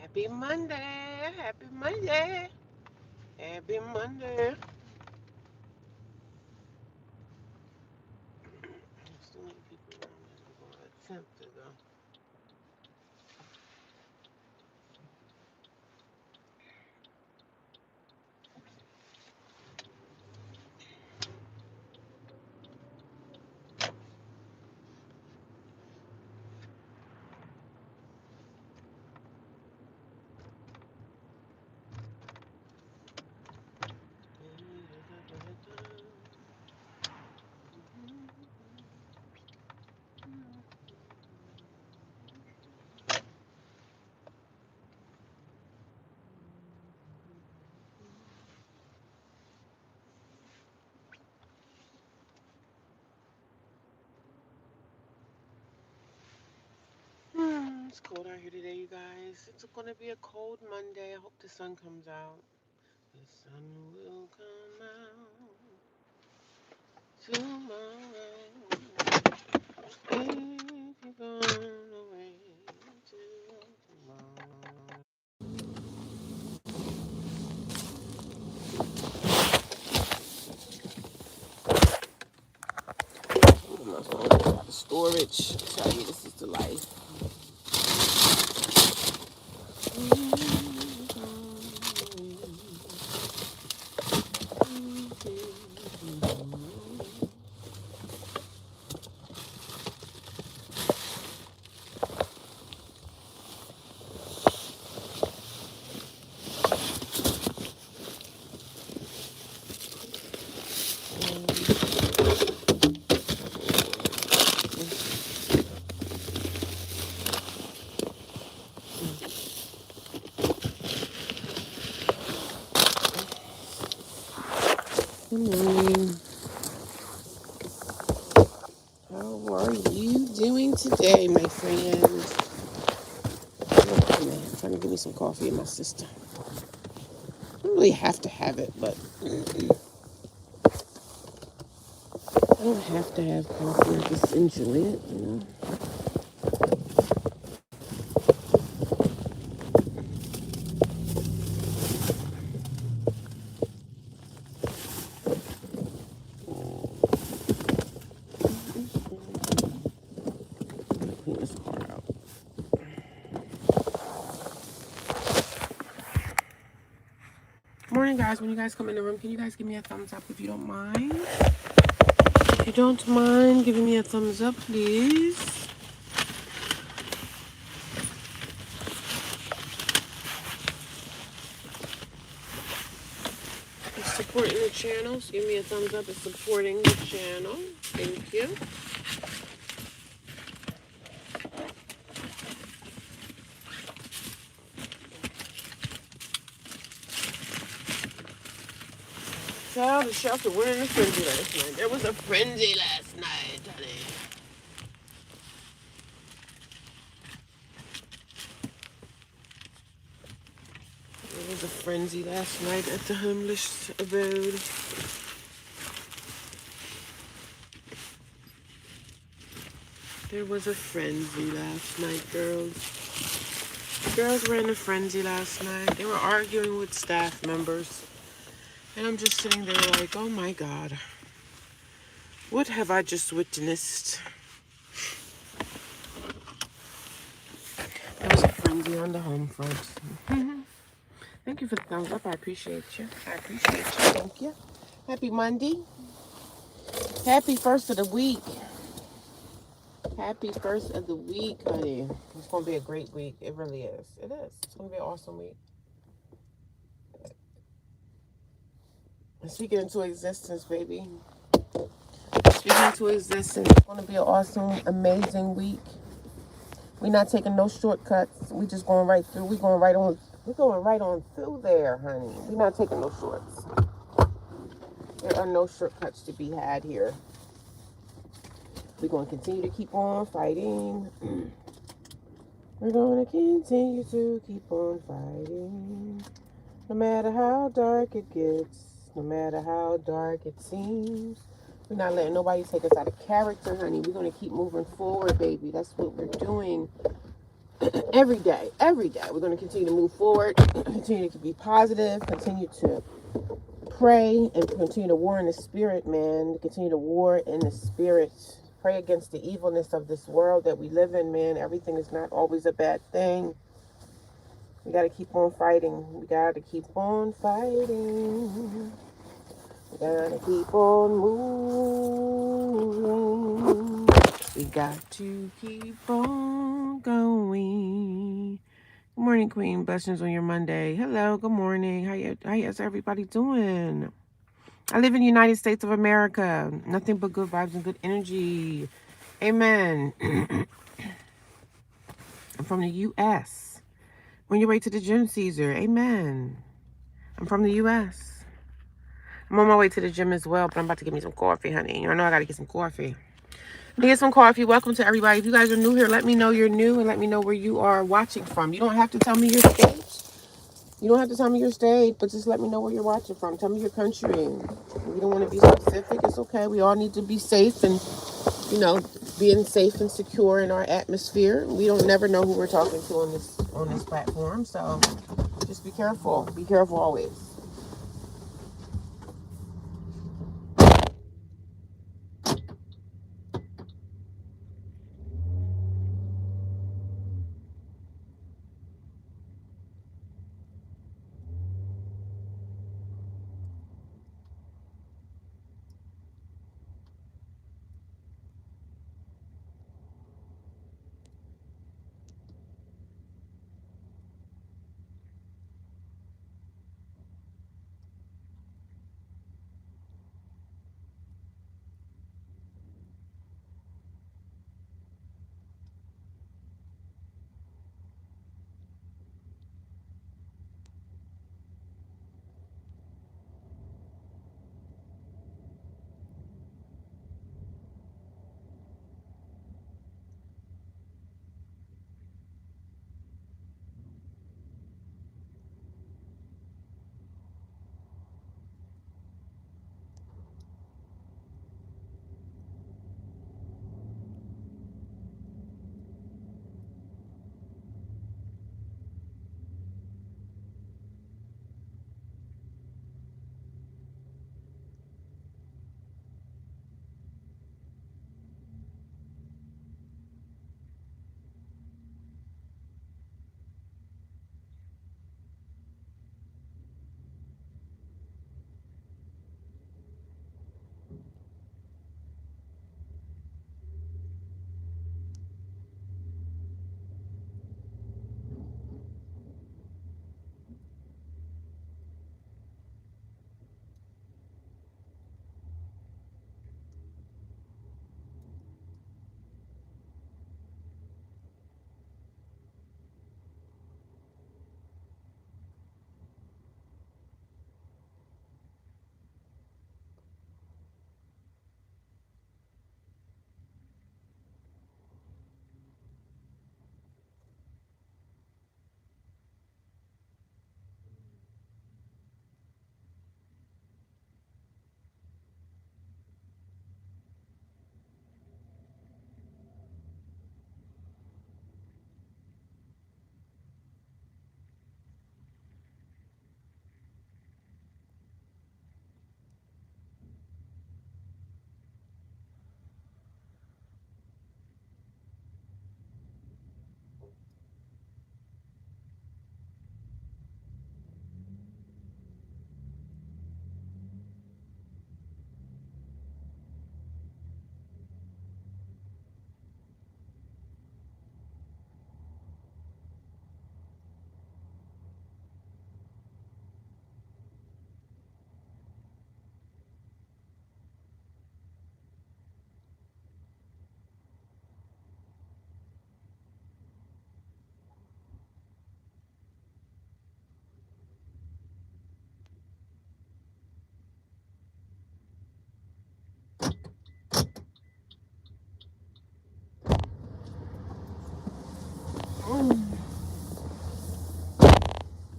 Happy Monday. Happy Monday. Happy Monday. There's so many people around me. I'm going to attempt to go. It's cold out here today, you guys. It's going to be a cold Monday. I hope the sun comes out. The sun will come out tomorrow. If you're gonna wait till tomorrow. Oh, my phone is out of storage. I tell you, this is the life. Good morning. How are you doing today, my friend? Oh, man, I'm trying to give me some coffee in my system. I don't really have to have it, but I don't have to have coffee. I just enjoy it. Clean this car out. Morning, guys. When you guys come in the room, can you guys give me a thumbs up if you don't mind? If you don't mind giving me a thumbs up, please. It's supporting the channel, so give me a thumbs up. It's supporting the channel. Thank you. Child, the shelter went in a frenzy last night. There was a frenzy last night, honey. There was a frenzy last night at the homeless abode. There was a frenzy last night, girls. The girls were in a frenzy last night. They were arguing with staff members. And I'm just sitting there like, oh my God. What have I just witnessed? There was a frenzy on the home front. Thank you for the thumbs up. I appreciate you. I appreciate you. Thank you. Happy Monday. Happy first of the week. Happy first of the week, honey. It's going to be a great week. It really is. It is. It's going to be an awesome week. Speaking into existence, baby. Speaking into existence. It's going to be an awesome, amazing week. We're not taking no shortcuts. We just going right through. We're going right on through there, honey. We're not taking no shorts. There are no shortcuts to be had here. We're going to continue to keep on fighting. We're going to continue to keep on fighting. No matter how dark it gets, no matter how dark it seems. We're not letting nobody take us out of character, honey. We're going to keep moving forward, baby. That's what we're doing. Every day, we're going to continue to move forward, continue to be positive, continue to pray, and continue to war in the spirit, man. Continue to war in the spirit. Pray against the evilness of this world that we live in, man. Everything is not always a bad thing. We got to keep on fighting. We got to keep on fighting. We got to keep on moving. We got to keep on going. Good morning, Queen. Blessings on your Monday. Hello, good morning. How is everybody doing? I live in the United States of America. Nothing but good vibes and good energy. Amen. I'm from the U.S. On your way to the gym, Caesar. Amen. I'm from the U.S. I'm on my way to the gym as well, but I'm about to get me some coffee, honey. I know I got to get some coffee. Get some coffee. Welcome to everybody. If you guys are new here, let me know you're new and let me know where you are watching from. You don't have to tell me your state. You don't have to tell me your state, but just let me know where you're watching from. Tell me your country. If you don't want to be specific, it's okay. We all need to be safe and, being safe and secure in our atmosphere. We don't never know who we're talking to on this platform. So just be careful. Be careful always.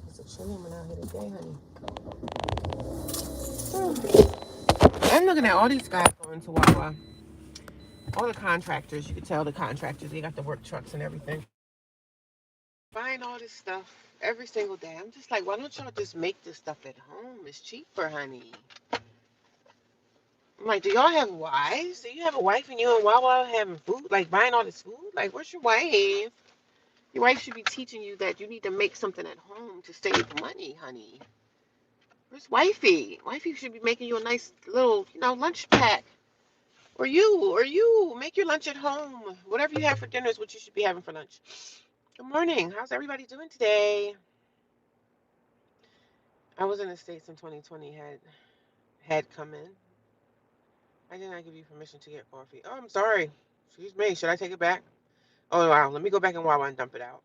It's a chilly one out here today, honey. I'm looking at all these guys going to Wawa. All the contractors, you can tell the contractors, they got the work trucks and everything. this stuff every single day. I'm just like, why don't y'all just make this stuff at home? It's cheaper, honey. I'm like, do y'all have wives? Do you have a wife and you and Wawa having food, like buying all this food? Like, where's your wife? Your wife should be teaching you that you need to make something at home to save money, honey. Where's wifey? Wifey should be making you a nice little, lunch pack. Or you make your lunch at home. Whatever you have for dinner is what you should be having for lunch. Good morning. How's everybody doing today? I was in the States in 2020, had come in. I did not give you permission to get coffee. Oh, I'm sorry. Excuse me. Should I take it back? Oh, wow. Let me go back in Wawa and dump it out.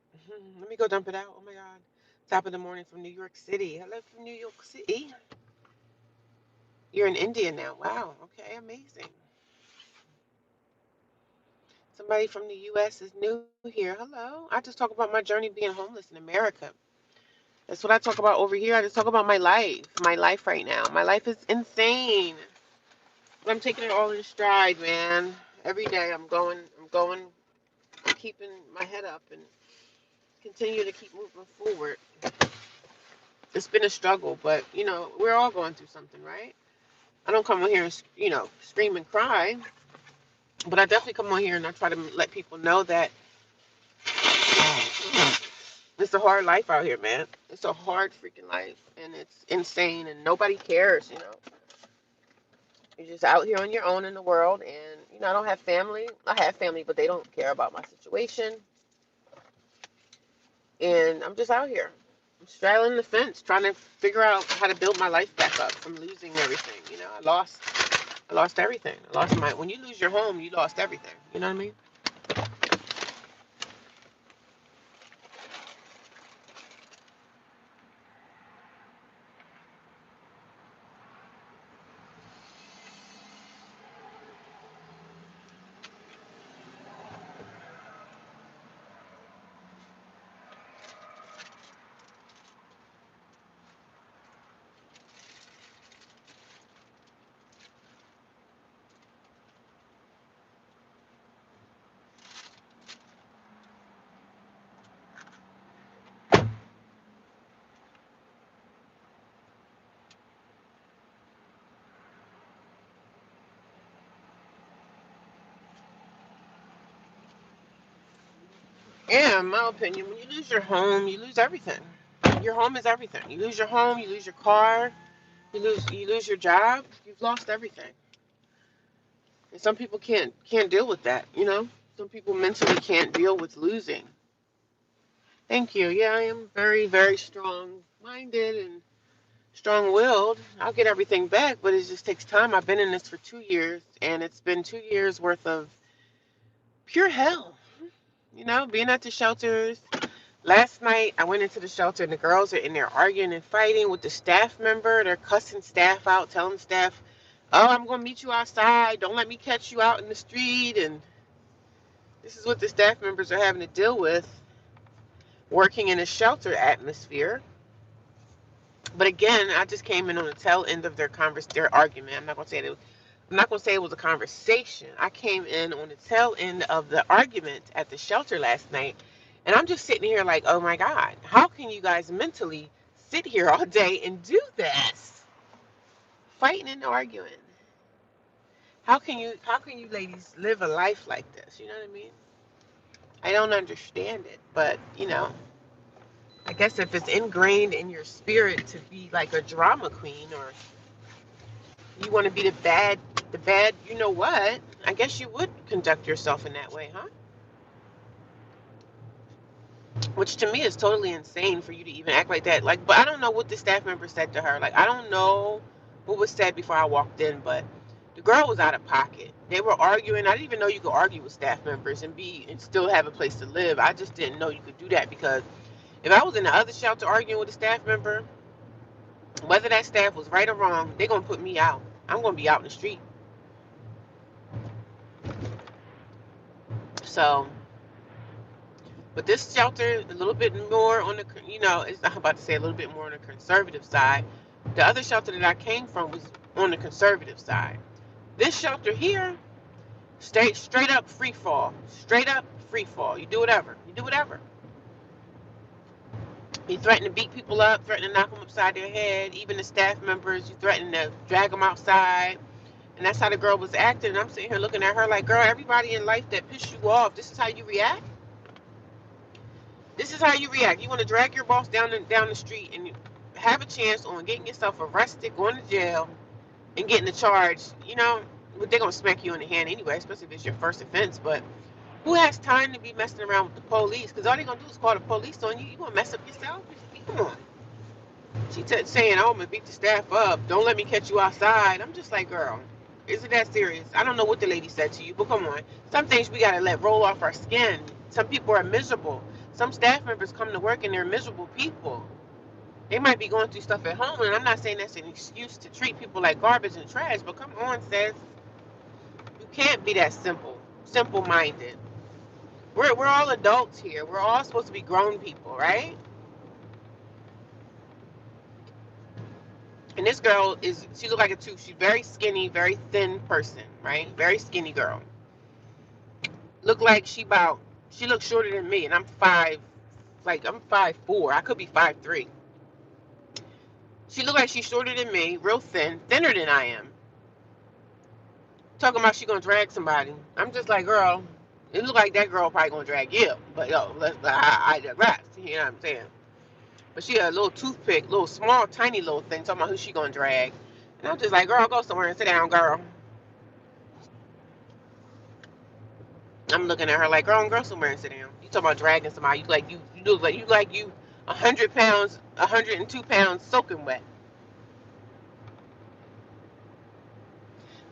Let me go dump it out. Oh, my God. Top of the morning from New York City. Hello from New York City. You're in India now. Wow. Okay. Amazing. Somebody from the U.S. is new here. Hello. I just talk about my journey being homeless in America. That's what I talk about over here. I just talk about my life. My life right now. My life is insane. But I'm taking it all in stride, man. Every day I'm keeping my head up and continue to keep moving forward. It's been a struggle, but we're all going through something, right? I don't come on here and scream and cry, but I definitely come on here and I try to let people know that it's a hard life out here, man. It's a hard freaking life, and it's insane, and nobody cares. You're just out here on your own in the world, and I don't have family. I have family, but they don't care about my situation, and I'm just out here. I'm straddling the fence, trying to figure out how to build my life back up from losing everything. I lost everything. When you lose your home, you lost everything. You know what I mean? Yeah, in my opinion, when you lose your home, you lose everything. Your home is everything. You lose your home, you lose your car, you lose your job, you've lost everything. And some people can't deal with that, Some people mentally can't deal with losing. Thank you. Yeah, I am very, very strong minded and strong willed. I'll get everything back, but it just takes time. I've been in this for 2 years, and it's been 2 years worth of pure hell. Being at the shelters. Last night, I went into the shelter, and the girls are in there arguing and fighting with the staff member. They're cussing staff out, telling staff, "Oh, I'm going to meet you outside. Don't let me catch you out in the street." And this is what the staff members are having to deal with working in a shelter atmosphere. But again, I just came in on the tail end of their argument. I'm not going to say it was a conversation. I came in on the tail end of the argument at the shelter last night, and I'm just sitting here like, oh my God, how can you guys mentally sit here all day and do this? Fighting and arguing. How can you ladies live a life like this? You know what I mean? I don't understand it, but I guess if it's ingrained in your spirit to be like a drama queen, or you want to be the bad, you know what? I guess you would conduct yourself in that way, huh? Which to me is totally insane for you to even act like that. Like, but I don't know what the staff member said to her. Like, I don't know what was said before I walked in, but the girl was out of pocket. They were arguing. I didn't even know you could argue with staff members and still have a place to live. I just didn't know you could do that, because if I was in the other shelter arguing with a staff member, whether that staff was right or wrong, they're gonna put me out. I'm gonna be out in the street. So, but this shelter a little bit more on the, I'm about to say a little bit more on the conservative side. The other shelter that I came from was on the conservative side. This shelter here, straight up free fall. Straight up free fall. You do whatever. You do whatever. You threaten to beat people up, threaten to knock them upside their head. Even the staff members, you threaten to drag them outside. And that's how the girl was acting. And I'm sitting here looking at her like, girl, everybody in life that pissed you off, this is how you react? This is how you react. You want to drag your boss down the street and have a chance on getting yourself arrested, going to jail, and getting a charge. You know, they're going to smack you in the hand anyway, especially if it's your first offense. But who has time to be messing around with the police? Because all they're going to do is call the police on you. You going to mess up yourself? Come on. She saying, oh, I'm going to beat the staff up. Don't let me catch you outside. I'm just like, girl, is it that serious? I don't know what the lady said to you, but come on. Some things we got to let roll off our skin. Some people are miserable. Some staff members come to work and they're miserable people. They might be going through stuff at home, and I'm not saying that's an excuse to treat people like garbage and trash, but come on, sis. You can't be that simple-minded. We're all adults here. We're all supposed to be grown people, right? And this girl she looked like a two. She's very skinny, very thin person, right? Very skinny girl. Look like she looks shorter than me, and I'm 5'4". I could be 5'3". She looked like she's shorter than me, real thin, thinner than I am. Talking about she gonna drag somebody. I'm just like, girl, it look like that girl probably gonna drag you. But I digress. You know what I'm saying? But she had a little toothpick, little small, tiny little thing, talking about who she gonna drag. And I'm just like, girl, go somewhere and sit down, girl. I'm looking at her like, girl, somewhere and sit down. You talking about dragging somebody? You look like you 100 pounds, 102 pounds soaking wet.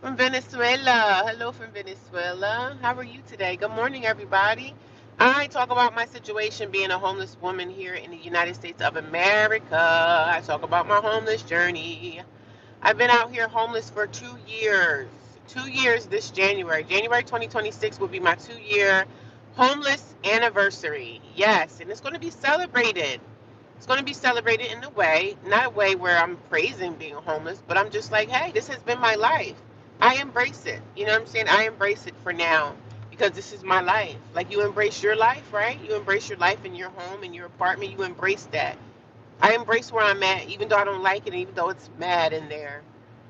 From Venezuela. Hello from Venezuela. How are you today? Good morning, everybody. I talk about my situation being a homeless woman here in the United States of America. I talk about my homeless journey. I've been out here homeless for 2 years. 2 years this January. January 2026 will be my 2-year homeless anniversary. Yes, and it's going to be celebrated. It's going to be celebrated in a way, not a way where I'm praising being homeless, but I'm just like, hey, this has been my life. I embrace it. You know what I'm saying? I embrace it for now because this is my life. Like you embrace your life, right? You embrace your life in your home, in your apartment. You embrace that. I embrace where I'm at, even though I don't like it, even though it's mad in there.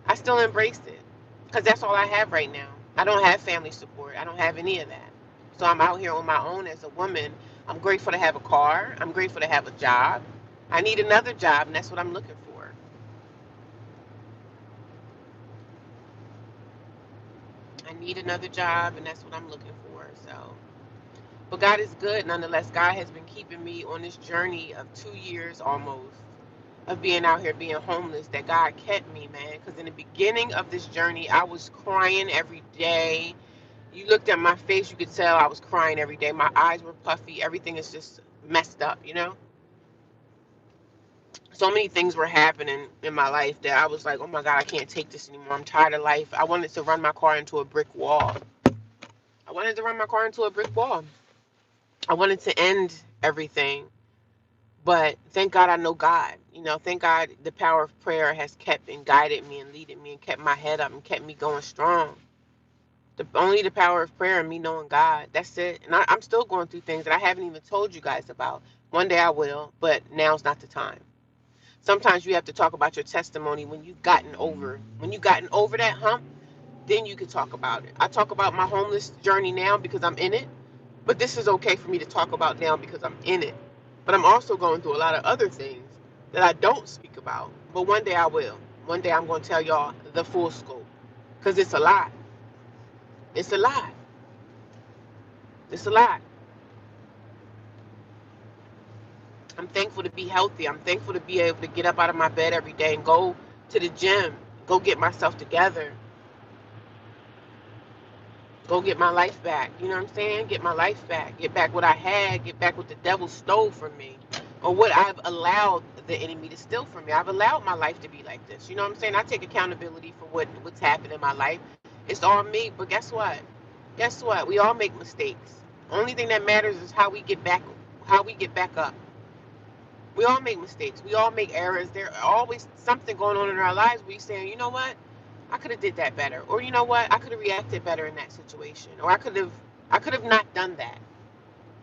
I still embrace it because that's all I have right now. I don't have family support. I don't have any of that. So I'm out here on my own as a woman. I'm grateful to have a car. I'm grateful to have a job. I need another job, and that's what I'm looking for. I need another job, and that's what I'm looking for. So, but God is good nonetheless. God has been keeping me on this journey of 2 years almost of being out here being homeless. That God kept me, man. Because in the beginning of this journey, I was crying every day. You looked at my face, you could tell I was crying every day. My eyes were puffy. Everything is just messed up, you know? So many things were happening in my life that I was like, oh my God, I can't take this anymore. I'm tired of life. I wanted to run my car into a brick wall. I wanted to run my car into a brick wall. I wanted to end everything. But thank God I know God. You know, thank God the power of prayer has kept and guided me and leaded me and kept my head up and kept me going strong. Only the power of prayer and me knowing God. That's it. And I'm still going through things that I haven't even told you guys about. One day I will, but now's not the time. Sometimes you have to talk about your testimony when you've gotten over that hump, then you can talk about it. I talk about my homeless journey now because I'm in it, but this is okay for me to talk about now because I'm in it. But I'm also going through a lot of other things that I don't speak about. But one day I will. One day I'm going to tell y'all the full scope because it's a lot. It's a lot. It's a lot. I'm thankful to be healthy. I'm thankful to be able to get up out of my bed every day and go to the gym, go get myself together, go get my life back. You know what I'm saying? Get my life back. Get back what I had. Get back what the devil stole from me or what I've allowed the enemy to steal from me. I've allowed my life to be like this. You know what I'm saying? I take accountability for what's happened in my life. It's all me. But guess what? Guess what? We all make mistakes. Only thing that matters is how we get back up. We all make mistakes. We all make errors. There's always something going on in our lives where you're saying, you know what? I could have did that better. Or you know what? I could have reacted better in that situation. Or I could have not done that.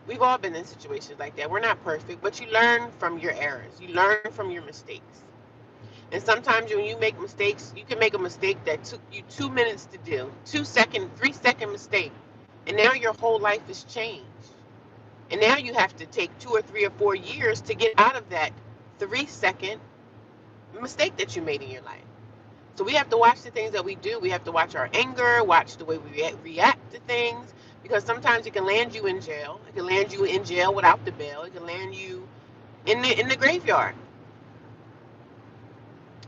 We've all been in situations like that. We're not perfect, but you learn from your errors. You learn from your mistakes. And sometimes when you make mistakes, you can make a mistake that took you 2 minutes to do, 2 second, 3 second mistake. And now your whole life has changed. And now you have to take 2 or 3 or 4 years to get out of that 3 second mistake that you made in your life. So we have to watch the things that we do. We have to watch our anger, watch the way we react to things, because sometimes it can land you in jail. It can land you in jail without the bail. It can land you in the graveyard.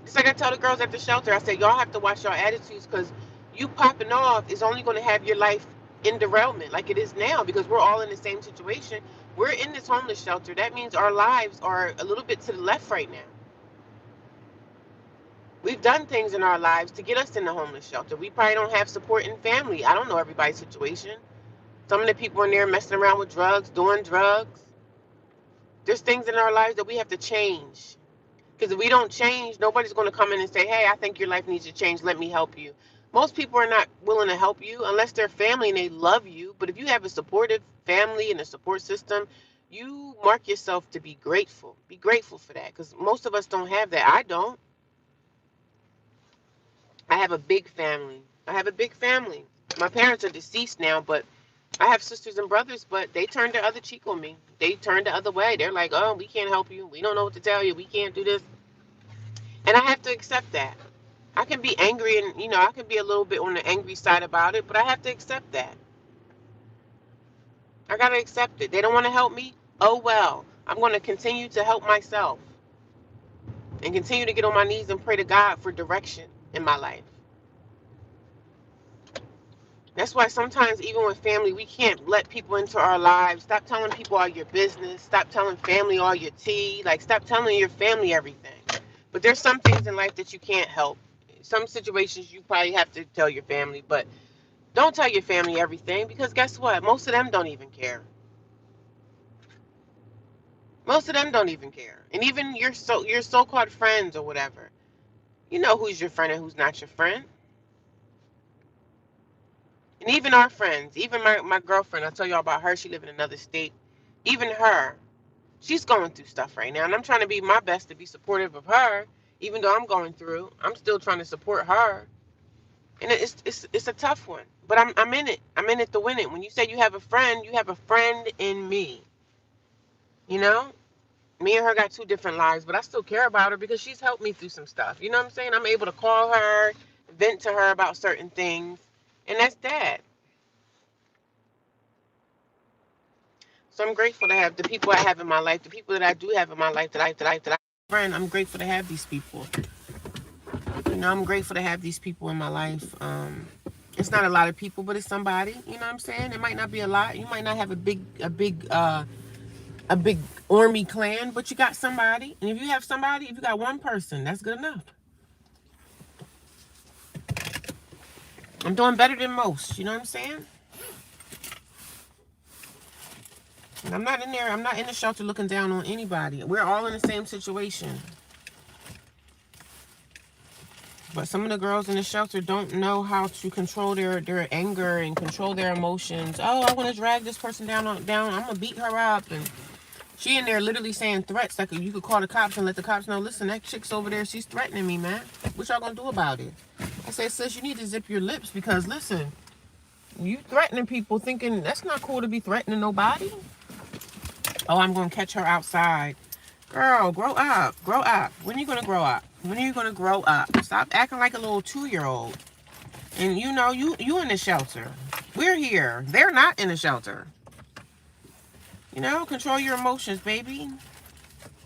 Just like I tell the girls at the shelter, I say, y'all have to watch your attitudes, because you popping off is only going to have your life in derailment like it is now, because we're all in the same situation. We're in this homeless shelter. That means our lives are a little bit to the left right now. We've done things in our lives to get us in the homeless shelter. We probably don't have support in family. I don't know everybody's situation. Some of the people in there messing around with drugs, doing drugs. There's things in our lives that we have to change. Because if we don't change, nobody's going to come in and say, hey, I think your life needs to change. Let me help you. Most people are not willing to help you unless they're family and they love you. But if you have a supportive family and a support system, you mark yourself to be grateful. Be grateful for that, because most of us don't have that. I don't. I have a big family. I have a big family. My parents are deceased now, but I have sisters and brothers, but they turned their other cheek on me. They turned the other way. They're like, oh, we can't help you. We don't know what to tell you. We can't do this. And I have to accept that. I can be angry and, I can be a little bit on the angry side about it, but I have to accept that. I got to accept it. They don't want to help me. Oh, well, I'm going to continue to help myself and continue to get on my knees and pray to God for direction in my life. That's why sometimes, even with family, we can't let people into our lives. Stop telling people all your business. Stop telling family all your tea. Like, stop telling your family everything. But there's some things in life that you can't help. Some situations you probably have to tell your family, but don't tell your family everything, because guess what? Most of them don't even care. Most of them don't even care. And even your so-called friends or whatever. You know who's your friend and who's not your friend. And even our friends, even my girlfriend, I'll tell y'all about her. She lives in another state. Even her, she's going through stuff right now. And I'm trying to be my best to be supportive of her. Even though I'm going through, I'm still trying to support her. And it's a tough one. But I'm in it. I'm in it to win it. When you say you have a friend in me. You know? Me and her got two different lives, but I still care about her because she's helped me through some stuff. You know what I'm saying? I'm able to call her, vent to her about certain things. And that's that. So I'm grateful to have the people I have in my life, the people that I do have in my life that I friend. I'm grateful to have these people. I'm grateful to have these people in my life. It's not a lot of people, but it's somebody. You know what I'm saying? It might not be a lot. You might not have a big army clan, but you got somebody. And if you have somebody, if you got one person, that's good enough. I'm doing better than most. You know what I'm saying? And I'm not in there. I'm not in the shelter looking down on anybody. We're all in the same situation. But some of the girls in the shelter don't know how to control their anger and control their emotions. Oh, I want to drag this person down. I'm going to beat her up. And she in there literally saying threats. Like, you could call the cops and let the cops know, listen, that chick's over there. She's threatening me, man. What y'all going to do about it? I say, sis, you need to zip your lips, because, listen, you threatening people thinking that's not cool to be threatening nobody. Oh, I'm going to catch her outside. Girl, grow up. Grow up. When are you going to grow up? When are you going to grow up? Stop acting like a little 2-year-old. And you in the shelter. We're here. They're not in the shelter. Control your emotions, baby.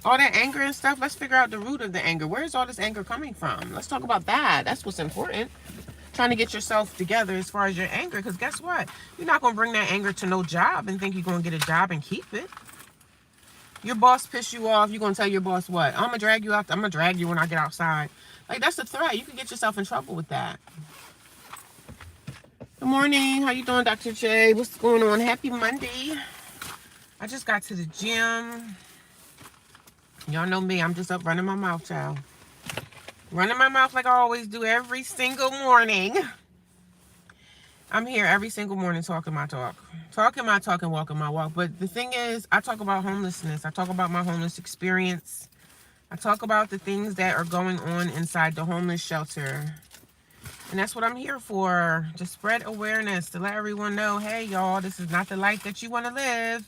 All that anger and stuff, let's figure out the root of the anger. Where's all this anger coming from? Let's talk about that. That's what's important. Trying to get yourself together as far as your anger, because guess what? You're not going to bring that anger to no job and think you're going to get a job and keep it. Your boss pissed you off, you're going to tell your boss what? I'm going to drag you out. I'm going to drag you when I get outside. Like, that's a threat. You can get yourself in trouble with that. Good morning. How you doing, Dr. J? What's going on? Happy Monday. I just got to the gym. Y'all know me. I'm just up running my mouth, child. Running my mouth like I always do every single morning. I'm here every single morning talking my talk. Talking my talk and walking my walk. But the thing is, I talk about homelessness. I talk about my homeless experience. I talk about the things that are going on inside the homeless shelter. And that's what I'm here for. To spread awareness, to let everyone know, hey, y'all, this is not the life that you want to live.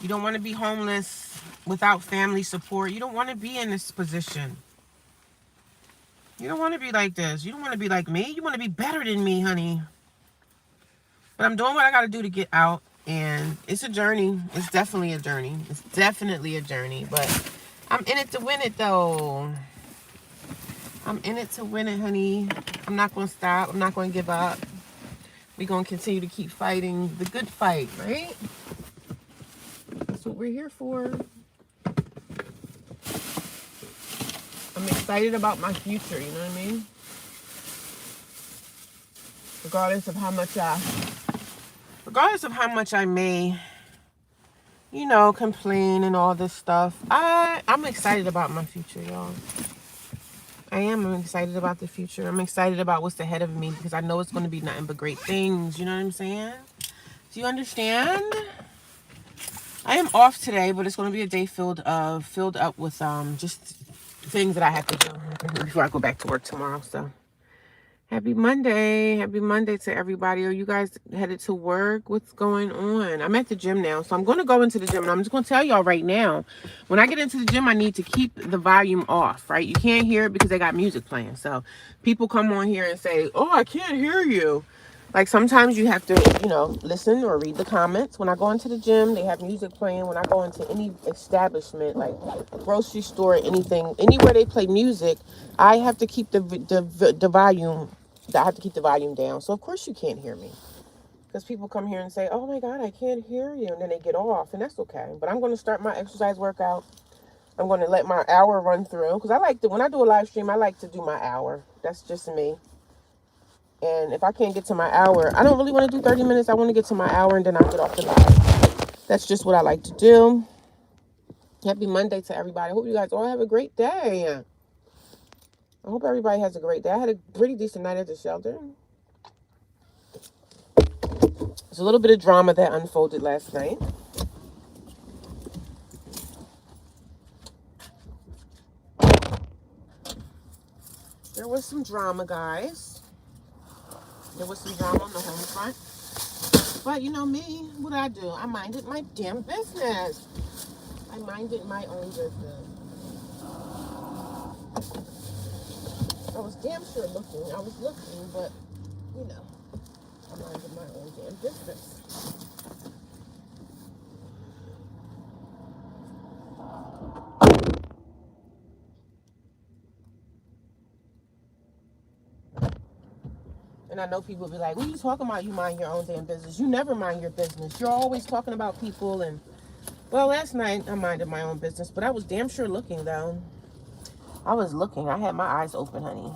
You don't want to be homeless without family support. You don't want to be in this position. You don't want to be like this. You don't want to be like me. You want to be better than me, honey. But I'm doing what I got to do to get out. And it's a journey. It's definitely a journey. It's definitely a journey. But I'm in it to win it, though. I'm in it to win it, honey. I'm not going to stop. I'm not going to give up. We're going to continue to keep fighting the good fight, right? That's what we're here for. I'm excited about my future, you know what I mean? Regardless of how much I may, you know, complain and all this stuff, I'm excited about my future, y'all. I'm excited about the future. I'm excited about what's ahead of me because I know it's going to be nothing but great things. You know what I'm saying? Do you understand? I am off today, but it's going to be a day filled up with just things that I have to do before I go back to work tomorrow. So happy Monday to everybody. Are you guys headed to work? What's going on? I'm at the gym now, so I'm going to go into the gym, and I'm just going to tell y'all right now, when I get into the gym, I need to keep the volume off, right? You can't hear it because they got music playing. So people come on here and say, oh, I can't hear you. Like, sometimes you have to, you know, listen or read the comments. When I go into the gym, they have music playing. When I go into any establishment, like a grocery store, anything, anywhere they play music, I have to keep the volume. I have to keep the volume down. So, of course, you can't hear me. Because people come here and say, oh, my God, I can't hear you. And then they get off, and that's okay. But I'm going to start my exercise workout. I'm going to let my hour run through. Because when I do a live stream, I like to do my hour. That's just me. And if I can't get to my hour, I don't really want to do 30 minutes. I want to get to my hour and then I'll get off the live. That's just what I like to do. Happy Monday to everybody. I hope you guys all have a great day. I hope everybody has a great day. I had a pretty decent night at the shelter. There's a little bit of drama that unfolded last night. There was some drama, guys. There was some drama on the home front. But you know me, what did I do? I minded my damn business. I minded my own business. I was damn sure looking. I was looking, but, you know, I minded my own damn business. And I know people be like, what are you talking about? You mind your own damn business. You never mind your business. You're always talking about people. And, well, last night I minded my own business, but I was damn sure looking, though. I was looking. I had my eyes open, honey.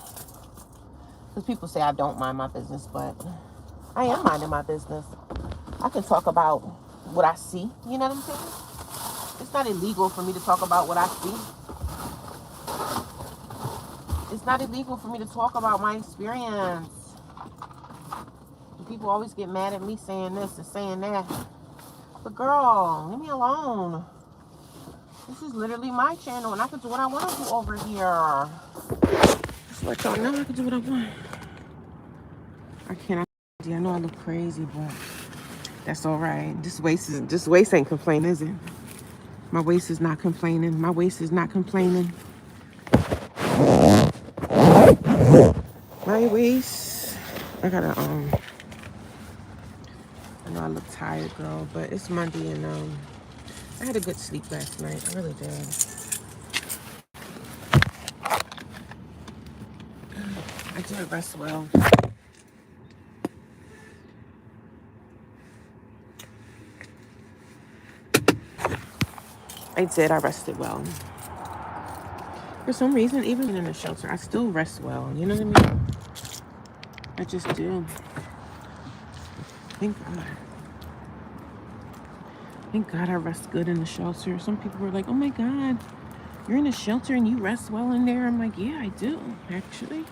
Because people say I don't mind my business, but I am minding my business. I can talk about what I see. You know what I'm saying? It's not illegal for me to talk about what I see. It's not illegal for me to talk about my experience. People always get mad at me saying this and saying that. But girl, leave me alone. This is literally my channel and I can do what I want to do over here. Just let y'all know I can do what I want. I can't. I know I look crazy, but that's all right. This waist ain't complaining, is it? My waist is not complaining. My waist is not complaining. My waist. I gotta I know I look tired, girl, but it's Monday and I had a good sleep last night. I really did. I did rest well. I did. I rested well. For some reason, even in the shelter, I still rest well. You know what I mean? I just do. Thank God. Thank God I rest good in the shelter. Some people were like, oh my God, you're in a shelter and you rest well in there. I'm like, yeah, I do, actually.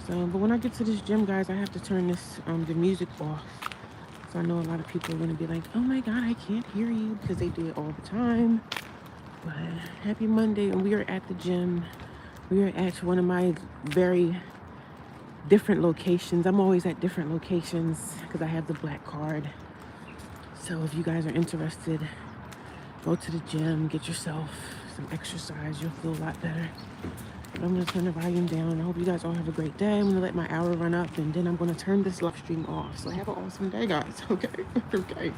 So, but when I get to this gym, guys, I have to turn this the music off. So I know a lot of people are gonna be like, "Oh my God, I can't hear you," because they do it all the time. But happy Monday, and we are at the gym. We are at one of my very different locations. I'm always at different locations because I have the black card. So if you guys are interested, go to the gym, get yourself some exercise. You'll feel a lot better. But I'm going to turn the volume down. I hope you guys all have a great day. I'm going to let my hour run up, and then I'm going to turn this live stream off. So have an awesome day, guys. Okay? Okay.